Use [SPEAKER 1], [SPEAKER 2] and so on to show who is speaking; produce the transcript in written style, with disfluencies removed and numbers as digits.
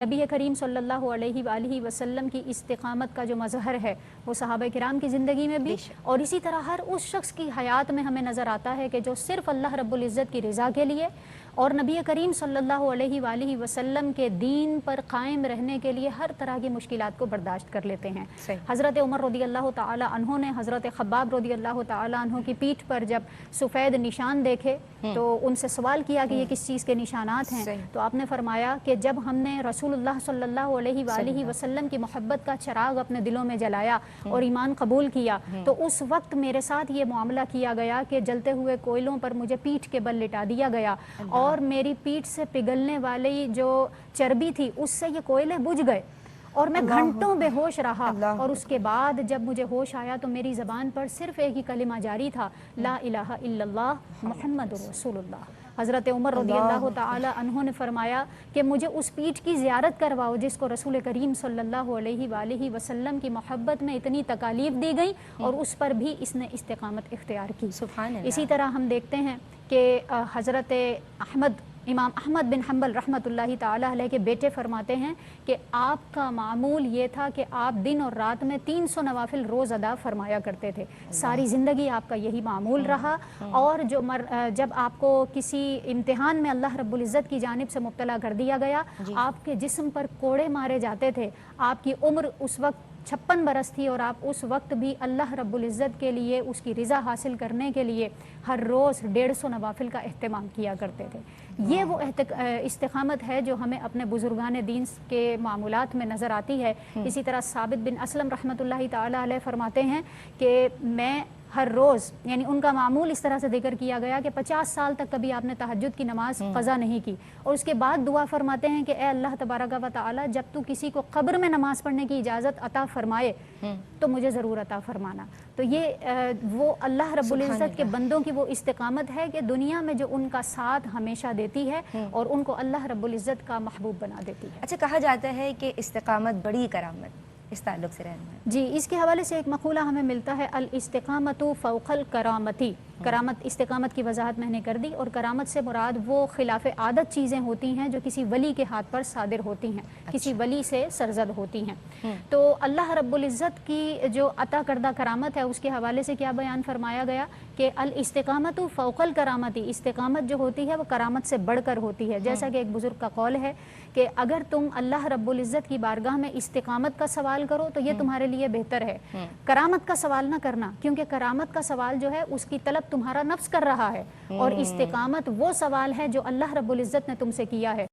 [SPEAKER 1] नबी करीम सल्लल्लाहु अलैहि वसल्लम की इस्तिकामत का जो मज़हर है वो सहाबा किराम की ज़िंदगी में भी और इसी तरह हर उस शख्स की हयात में हमें नज़र आता है कि जो सिर्फ़ अल्लाह रब्बुल इज़्ज़त की रज़ा के लिए और नबी करीम सल्लल्लाहु अलैहि वसल्लम के दीन पर कायम रहने के लिए हर तरह की मुश्किलात को बर्दाश्त कर लेते हैं। हज़रत उमर रज़ी अल्लाह तआला अन्हु ने हज़रत खब्बाब रज़ी अल्लाह तआला अन्हु की पीठ पर जब सफ़ेद निशान देखे तो उनसे सवाल किया कि ये किस चीज़ के निशानात हैं, तो आपने फरमाया कि जब हमने रसूलुल्लाह सल्लल्लाहु अलैहि वसल्लम की मोहब्बत का चिराग अपने दिलों में जलाया और ईमान कबूल किया तो उस वक्त मेरे साथ ये मामला किया गया कि जलते हुए कोयलों पर मुझे पीठ के बल लिटा दिया गया और मेरी पीठ से पिघलने वाली जो चर्बी थी उससे ये कोयले बुझ गए और मैं घंटों बेहोश रहा और उसके बाद जब मुझे होश आया तो मेरी ज़बान पर सिर्फ एक ही कलिमा जारी था, ला इलाहा इल्लल्लाह मुहम्मदुर रसूलुल्लाह। हज़रत उमर रज़ी अल्लाह तआला अन्हु ने फरमाया कि मुझे उस पीठ की ज़ियारत करवाओ जिसको रसूल करीम सल्लल्लाहु अलैहि वसल्लम की मोहब्बत में इतनी तकालीफ दी गई और उस पर भी इसने इस्तिकामत इख्तियार की। इसी तरह हम देखते हैं कि हज़रत इमाम अहमद बिन हम्बल रहमतुल्लाहि ताला अलैह के बेटे फरमाते हैं कि आपका मामूल ये था कि आप दिन और रात में 300 नवाफिल रोज़ अदा फरमाया करते थे। सारी ज़िंदगी आपका यही मामूल रहा और जब आपको किसी इम्तिहान में अल्लाह रब्बुल इज़्ज़त की जानिब से मुब्तला कर दिया गया, आपके जिस्म पर कोड़े मारे जाते थे। आपकी उम्र उस वक्त 56 बरस थी और आप उस वक्त भी अल्लाह रब्बुल इज़्ज़त के लिए उसकी रिज़ा हासिल करने के लिए हर रोज़ 150 नवाफिल का अहतमाम किया करते थे। ये वो इस्तिकामत है जो हमें अपने बुजुर्गान दीन के मामूलात में नज़र आती है। इसी तरह साबित बिन असलम रहमतुल्लाहि ताला अलैह फरमाते हैं कि मैं हर रोज़, यानी उनका मामूल इस तरह से जिक्र किया गया कि 50 साल तक कभी आपने तहज्जुद की नमाज क़ज़ा नहीं की और उसके बाद दुआ फरमाते हैं कि ए अल्लाह तबारक व तआला जब तू किसी को कब्र में नमाज पढ़ने की इजाज़त अता फरमाए तो मुझे ज़रूर अता फरमाना। तो ये वो अल्लाह रब्बुल इज़्ज़त के बंदों की वो इस्तिकामत है कि दुनिया में जो उनका साथ हमेशा देती है और उनको अल्लाह रब्बुल इज़्ज़त का महबूब बना देती है।
[SPEAKER 2] अच्छा, कहा जाता है कि इस्तिकामत बड़ी करामत, इस ताल्लुक से रहना है।
[SPEAKER 1] जी, इसके हवाले से एक मक़ूला हमें मिलता है, अल इस्तिकामतु फ़ौक़ल करामती। करामत, इस्तिकामत की वजाहत मैंने कर दी और करामत से मुराद वो खिलाफ आदत चीज़ें होती हैं जो किसी वली के हाथ पर सादिर होती हैं, किसी वली से सरजद होती हैं। तो अल्लाह रब्बुल इज़्ज़त की जो अता करदा करामत है उसके हवाले से क्या बयान फरमाया गया कि अल इस्तिकामतु फ़ौक़ल करामती, इस्तिकामत जो होती है वो करामत से बढ़कर होती है। जैसा कि एक बुज़ुर्ग का कौल है कि अगर तुम अल्लाह रब्बुल इज़्ज़त की बारगाह में इस्तिकामत का सवाल करो तो ये तुम्हारे लिए बेहतर है, करामत का सवाल ना करना, क्योंकि करामत का सवाल जो है उसकी तलब तुम्हारा नफ्स कर रहा है और इस्तिकामत वो सवाल है जो अल्लाह रब्बुल इज़्ज़त ने तुमसे किया है।